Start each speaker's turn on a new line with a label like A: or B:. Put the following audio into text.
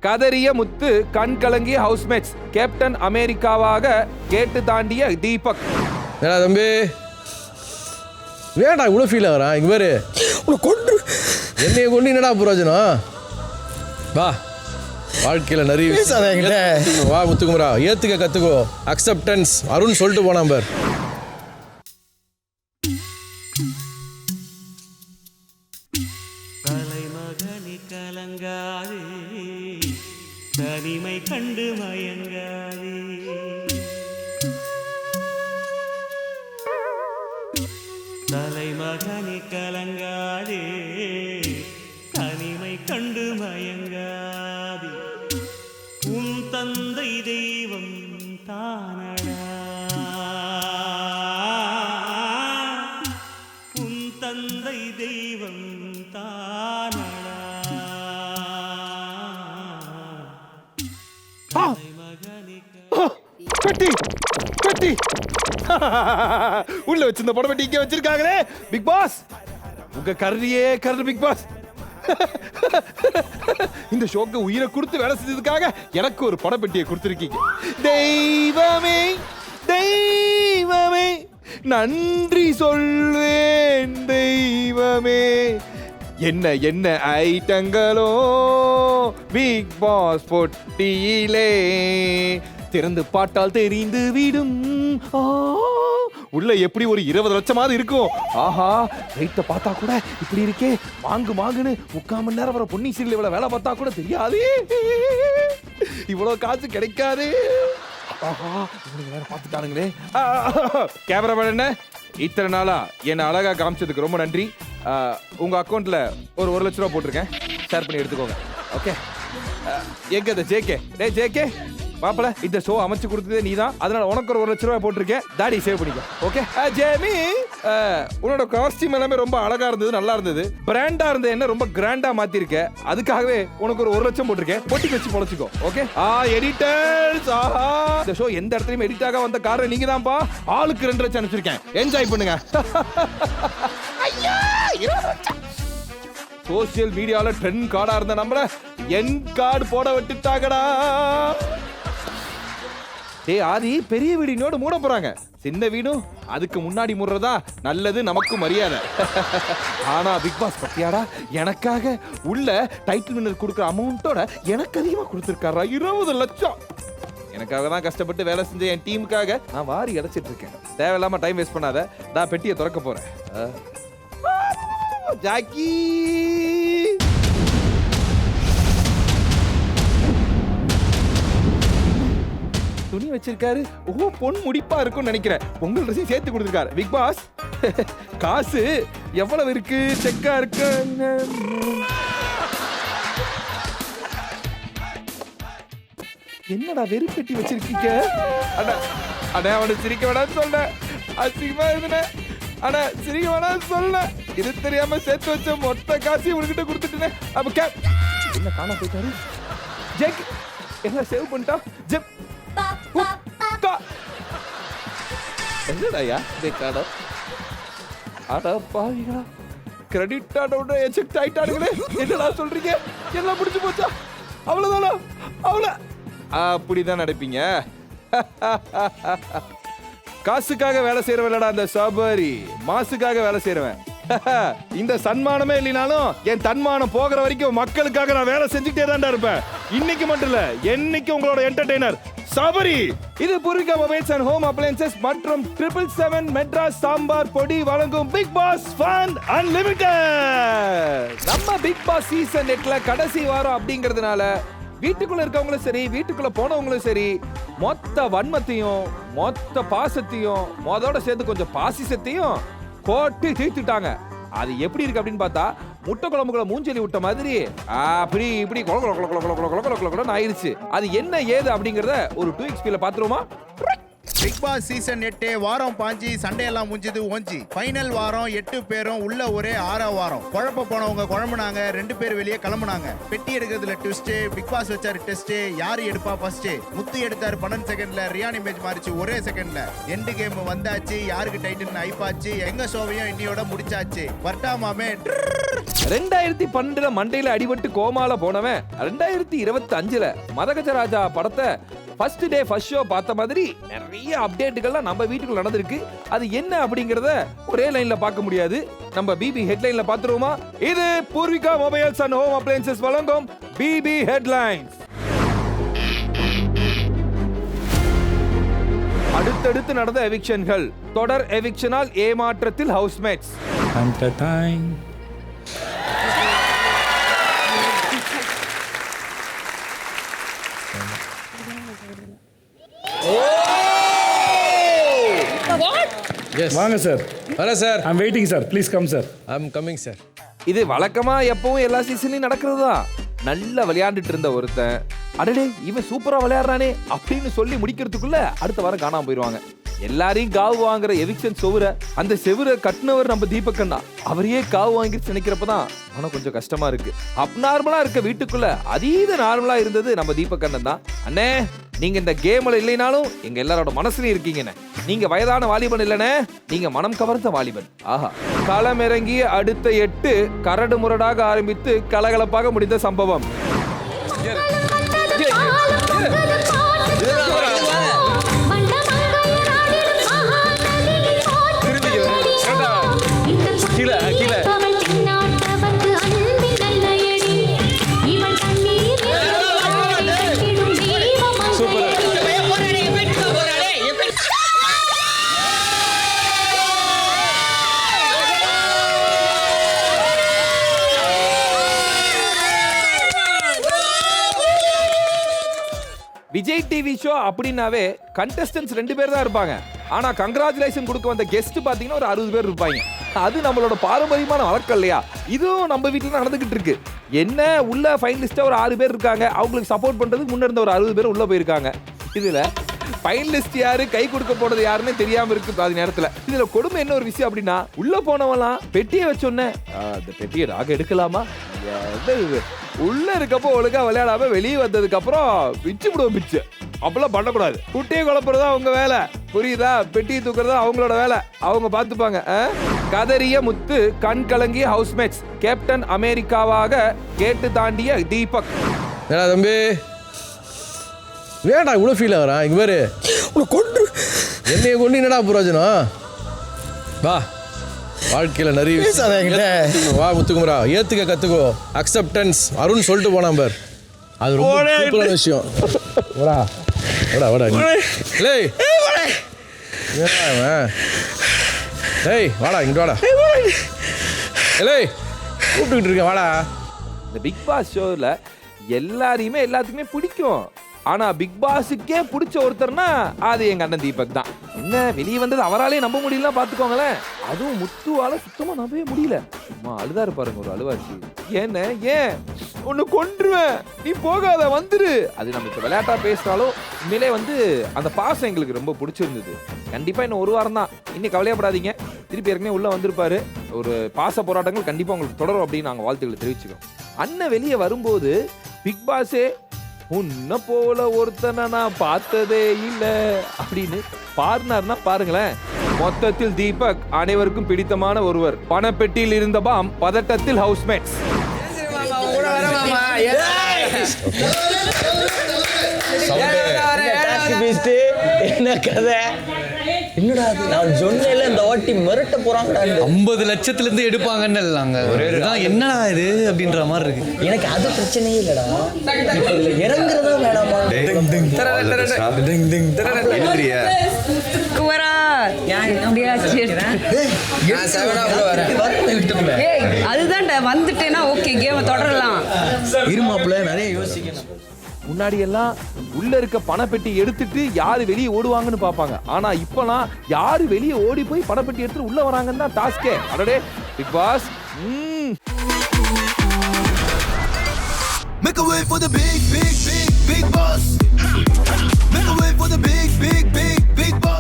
A: கதறிய முத்து, கண் கலங்கிய housemates, captain அமெரிக்காவாக கேட்டு தாண்டிய தீபக்.
B: ஏடா தம்பி, ஏடா இவ்வளோ ஃபீல் ஆகிறான்? இங்கே பேரு கொண்டு என்னைய கொண்டு என்னடா புரோஜனம்? வா, வாழ்க்கையில் நிறைய வா முத்துக்குமரா, ஏற்றுக்க கற்றுக்கோ. அக்செப்டன்ஸ் அருண் சொல்லிட்டு போனான் பார்.
C: தலைமகனி கலங்காதே, தனிமை கண்டு மயங்காதே. தலைமகனி கலங்காதே, தனிமை கண்டு மயங்காதே. உன் தந்தை தெய்வம் தானடா, உன் தந்தை தெய்வம் தானடா.
A: பெட்டி பெட்டி உள்ள வச்சிருந்த படம் பெட்டி இங்க வச்சிருக்காங்களே. பிக் பாஸ், உங்க கருதியே கருது பிக் பாஸ். இந்த ஷோக்கு உயிரை கொடுத்து வேலை செஞ்சதுக்காக எனக்கு ஒரு படப்பெட்டியை கொடுத்திருக்கீங்க. தெய்வமே தெய்வமே நன்றி சொல்வேன் தெய்வமே. என்ன என்ன ஐட்டங்களோ பிக் பாஸ் பொட்டியிலே, திறந்து பாட்டால் தெரிந்து விடும். உள்ள எப்படி ஒரு 20 லட்சமாவது இருக்கும். ஆஹா, வெயிட்ட பார்த்தா கூட இப்படி இருக்கே, மாங்கு மாங்குன்னு 3/4 மணி நேரம் வர பொன்னி சீரியல் இவ்வளவு வேலை பார்த்தா கூட தெரியாது. இவ்வளவு காசு கிடைக்காது. ஆஹா, இவனுக்கு வேற பார்த்துட்டானுங்களே. கேமராமேன் என்ன இத்தனை நாளா என்ன அழகா காமிச்சதுக்கு ரொம்ப நன்றி. உங்க அக்கௌண்ட்ல ஒரு 1 லட்ச ரூபா போட்டிருக்கேன், ஷேர் பண்ணி எடுத்துக்கோங்க. ஓகே, எங்க இந்த ஜேகே? டேய் ஜேகே மாப்பிள, இந்த ஷோ அமைச்சு கொடுத்ததே நீதான், அதனால உனக்கு ஒரு 1 லட்ச ரூபாய் போட்டிருக்கேன். தாடி சேவ் பண்ணிக்கோ. ஓகே ஜேமி, உன்னோட காஸ்டியூம் எல்லாமே ரொம்ப அழகா இருந்தது, நல்லா இருந்தது. பிராண்டா இருந்தது என்ன ரொம்ப கிராண்டா மாத்திருக்க, அதுக்காகவே உனக்கு ஒரு 1 லட்சம் போட்டிருக்கேன். பொட்டிக்கு வச்சு பொழைச்சிக்கோ. ஓகே எடிட்டர்ஸ், ஆஹா, இந்த ஷோ எந்த இடத்துலயும் எடிட் ஆக வந்த காரணம் நீங்க தான்ப்பா. ஆளுக்கு 2 லட்சம் அனுப்பிச்சிருக்கேன், என்ஜாய் பண்ணுங்க. சோசியல் மீடியால ட்ரெண்ட் கார்டா இருந்த நம்மள என் கார்டு போட விட்டுட்டாங்கடா. ஏய் ஆதி, பெரிய வீடு இன்னோட மூட போறாங்க, சின்ன வீடும் அதுக்கு முன்னாடி மூடுறதா நல்லது, நமக்கு மரியாதை. ஆனா பிக் பாஸ் பத்தியாடா, எனக்காக உள்ள டைட்டில் வின்னர் கொடுக்குற அமௌண்ட்டோட எனக்கு அதிகமா கொடுத்துருக்காரா 20 லட்சம். எனக்காக தான் கஷ்டப்பட்டு வேலை செஞ்ச என் டீமுக்காக நான் வாரி அடைச்சிட்டு இருக்கேன். தேவையில்லாம டைம் வேஸ்ட் பண்ணாத, நான் பெட்டியை திறக்க போறேன். ஜாக்கி, துணி வச்சிருக்காரு. ஓ, பொன் முடிப்பா இருக்கும்னு நினைக்கிறேன். பொங்கல் ட்ரெஸ்ஸையும் சேர்த்து கொடுத்துருக்காரு. பிக் பாஸ், காசு எவ்வளவு இருக்கு? செக்கா இருக்கு. என்னடா வெறுப்பெட்டி வச்சிருக்கீங்க? அட அவனை சிரிக்க வேணான்னு சொல்ல, அசிங்கமா இருந்தன. ஆனா சிரிக்க வேணான்னு சொல்ல, இது தெரியாம சேர்த்து வச்ச மொத்த காசையும் உங்ககிட்ட கொடுத்துட்டேன். அப்ப என்ன காண போயிட்டாரு? ஜெக் என்ன சேவ் பண்ணிட்டா? ஜெப் என்னடாயா கார்டு? அட பாவிகளா, கிரெடிட் கார்டோட எஜெக்ட் ஆயிட்டானுங்களே. என்னடா சொல்றீங்க? எல்லாம் முடிஞ்சு போச்சா? அவ்வளவுதானா? அவ்வளவு அப்படிதான் நடப்பீங்க. காசுக்காக வேலை செய்யறவன்டா அந்த சபரி, மாசுக்காக வேலை செய்யறவன். இந்த சன்மானமே இல்லைனாலும் என் தன்மானம் போகிற வரைக்கும் மக்களுக்காக நான் வேலை செஞ்சுட்டே தான்டா இருப்பேன். இன்னைக்கு மட்டும் இல்ல, என்னைக்கு உங்களோட என்டர்டெய்னர் சபரி. இது Poorvika mobiles and home appliances மற்றும் 777 மெட்ராஸ் சாம்பார் பொடி வழங்கும் பிக் பாஸ் ஃபன் அன்லிமிட்டட். நம்ம பிக் பாஸ் சீசன் 8ல கடைசி வாரம் அப்படிங்கிறதுனால வீட்டுக்குள்ள இருக்கவங்களும் சரி, வீட்டுக்குள்ள போனவங்களும் சரி, மொத்த வன்மத்தையும் மொத்த பாசத்தையும் மொதோட சேர்த்து கொஞ்சம் பாசிசத்தையும் கோட்டி தீர்த்துட்டாங்க. அது எப்படி இருக்கு அப்படின்னு பார்த்தா, முட்டை குழம்புக்குள்ள மூஞ்சலி விட்ட மாதிரி அப்படி இப்படி ஆயிடுச்சு. அது என்ன ஏது அப்படிங்கறத ஒரு 2xp பாத்துருவோமா?
D: பிக் பாஸ் சீசன் 8 வாரம் பாஞ்சி சண்டே எல்லாம் முடிஞ்சது ஓஞ்சி ஃபைனல் வாரம் 8 பேரும் உள்ள ஒரே 6 வாரம் குழப்ப போனவங்க குழம்புனாங்க 2 பேர் வெளியே கிளம்புனாங்க பெட்டி எடுக்கிறதுல ட்விஸ்ட் பிக் பாஸ் வச்சாரு டெஸ்ட் யாரு எடுப்பா ஃபர்ஸ்ட் முத்து எடுத்தாரு 12 செகண்ட்ல ரியான் இமேஜ் மாறிச்சு ஒரே செகண்ட்ல எண்ட் கேம் வந்தாச்சு யாருக்கு டைட்டில் ஐப்பாச்சு எங்க ஷோவையும் இன்னியோட முடிச்சாச்சு வர்ட்டாமாமே
A: 2012 மண்டையில அடிபட்டு கோமால போனவன் 2025 மதகஜராஜா படத்தை ஃபர்ஸ்ட் டே ஃபர்ஸ்ட் ஷோ பார்த்த மாதிரி நிறைய அப்டேட்டுகள்லாம் நம்ம வீட்டுக்குள்ள நடந்திருக்கு. அது என்ன அப்படிங்கறத ஒரே லைன்ல பார்க்க முடியாது. நம்ம பிபி ஹெட்லைன்ல பாத்துருவோமா? இது Poorvika mobiles and home appliances வழங்கும் பிபி ஹெட்லைன்ஸ். அடுத்தடுத்து நடந்த எவிக்ஷன்கள், தொடர் எவிக்ஷனால் ஏமாற்றத்தில் ஹவுஸ்மேட்ஸ்.
B: Yes.
E: வாங்க சார்.
B: வரேன் sir.
E: I'm waiting sir. Please come sir.
B: I'm coming sir.
A: இது வழக்கமா எப்பவும் எல்லா சீசன்லயும் நடக்கிறது தான். நல்லா விளையாண்டுட்டு இருந்த ஒருத்தன் அடடே இவன் சூப்பரா விளையாடுறானே அப்படின்னு சொல்லி முடிக்கிறதுக்குள்ள அடுத்த வாரம் காணாம போயிருவாங்க. எல்லாரையும் காவு வாங்குற எவிக்ஷன் செவுர அந்த செவுரை கட்டினவர் நம்ம தீபக்கண்ணா அவரையே காவு வாங்கிட்டு நினைக்கிறப்பதான் மனம் கொஞ்சம் கஷ்டமா இருக்கு. அப்நார்மலா இருக்க வீட்டுக்குள்ள அதீத நார்மலா இருந்தது நம்ம தீபக்கண்ணன் தான். அண்ணே நீங்க இந்த கேம்ல இல்லைனாலும் எங்க எல்லாரோட மனசுலயும் இருக்கீங்கண்ணே. நீங்க வயதான வாலிபன் இல்லனே, நீங்க மனம் கவர்ந்த வாலிபன். ஆஹா, களம் இறங்கிய அடுத்த 8 கரடு முரடாக ஆரம்பித்து கலகலப்பாக முடிந்த சம்பவம். விஜய் டிவி ஷோ அப்படின்னாவே கண்டஸ்டன்ஸ் 2 பேர் தான் இருப்பாங்க. ஆனா கங்க்ராச்சுலேஷன் கொடுக்க வந்த கெஸ்ட் பாத்தீங்கன்னா ஒரு 60 பேர் இருப்பாங்க. அது நம்மளோட பாரம்பரியமான வழக்கம் இல்லையா? இதுவும் நம்ம வீட்டுல நடந்துகிட்டு இருக்கு. என்ன உள்ள ஃபைனலிஸ்டா ஒரு 6 பேர் இருக்காங்க, அவங்களுக்கு சப்போர்ட் பண்றதுக்கு முன்ன இருந்த ஒரு 60 பேர் உள்ள போயிருக்காங்க. இதுல ஃபைனலிஸ்ட் யாரு, கை கொடுக்க போனது யாருன்னு தெரியாம இருக்கு பாதி நேரத்துல. இதுல கொடுமை என்ன ஒரு விஷயம் அப்படின்னா, உள்ள போனவெல்லாம் பெட்டியை வச்சோன்னே அந்த பெட்டியை நாங்க எடுக்கலாமா, உள்ள இருக்கப்போ ஒழுங்கா விளையாடாம வெளியே வந்ததுக்கு அப்புறம் பிச்சு விடுவோம். பிச்சு அப்பெல்லாம் பண்ணக்கூடாது. குட்டியை குழப்பறதா அவங்க வேலை, புரியுதா? பெட்டியை தூக்குறதா அவங்களோட வேலை, அவங்க பார்த்துப்பாங்க. கதறிய முத்து, கண் கலங்கிய ஹவுஸ்மேட்ஸ், கேப்டன் அமெரிக்காவாக கேட்டு தாண்டிய தீபக்.
B: ஏடா தம்பி, வேடா இவ்வளோ ஃபீல் ஆகிறான்? இங்கே பாரு, உன்னை கொண்டு என்னைய கொண்டு என்னடா பிரயோஜனம்? வா, வாழ்க்கையில் நிறைய வா முத்துக்குமரா, ஏற்றுக்க கற்றுக்கோ. அக்செப்டன்ஸ் அருண் சொல்லிட்டு போனான் பார், அது ரொம்ப சூப்பரான விஷயம். வாடா வாடா வாடா லேய் டேய் வாடா இங்கிட்டு வாடா லேய் கூப்பிட்டுக்கிட்டு இருக்கேன் வாடா.
A: இந்த பிக் பாஸ் ஷோவில் எல்லாரையுமே எல்லாத்துக்குமே பிடிக்கும். ஆனா பிக் பாஸுக்கே பிடிச்ச ஒருத்தர்னா அது எங்க அண்ணன் தீபக் தான். என்ன வெளியே வந்தது அவராலே நம்ப முடியல பாத்துக்கோங்களேன். அதுவும் முத்துவால சுத்தமா நம்பவே முடியல. அம்மா அழுதாரு பாருங்க, ஒரு அழுவாச்சு. ஏன்னு ஏன் ஒன்னு கொன்றுவேன், நீ போகாத வந்துரு. அது நம்ம இப்ப விளையாட்டா பேசினாலும் உண்மையிலே அந்த பாசம் எங்களுக்கு ரொம்ப பிடிச்சிருந்தது. கண்டிப்பா இன்னும் 1 வாரம் தான், இன்னும் கவலையப்படாதீங்க. திருப்பி ஏற்கனவே உள்ள வந்திருப்பாரு. ஒரு பாச போராட்டங்கள் கண்டிப்பா உங்களுக்கு தொடரும் அப்படின்னு நாங்க வாழ்த்துக்களை தெரிவிச்சுக்கோம். அண்ணன் வெளியே வரும்போது பிக் பாஸே உன்ன போல ஒருத்தனை நான் பார்த்ததே இல்ல அப்படின்னு பாருனார்னா பாருங்களேன். மொத்தத்தில் தீபக் அனைவருக்கும் பிடித்தமான ஒருவர். பணப்பெட்டியில் இருந்த பாம், பதட்டத்தில் ஹவுஸ்மேட்ஸ்.
F: என்ன கதை? என்னடா நான் சொன்னேன்ல இந்த வாட்டி மிரட்ட போறாங்கடா.
G: 50 லட்சத்துல இருந்து எடுப்பாங்கன்னு இதுதான் என்னடா இது அப்படின்ற மாதிரி இருக்கு.
F: எனக்கு அது பிரச்சனையே இல்லடா, இதுல இறங்குறதா வேணாமா?
H: குவரா அதுதான்டா வந்துட்டேன்னா ஓகே, கேம் தொடரலாம்.
F: இருமாப்புல நிறைய யோசிக்கணும்.
A: முன்னாடி எல்லாம் உள்ள இருக்க பணப்பெட்டி எடுத்துட்டு யாரு வெளியே ஓடுவாங்கன்னு பாப்பாங்க. ஆனா இப்பலாம் யாரு வெளியே ஓடி போய் பணப்பெட்டி எடுத்துட்டு உள்ள வராங்கன்னு தான் டாஸ்கே. அடடே Bigg Boss
E: Make a way for the big, big, big, big boss. Make a way for the big, big, big, big boss.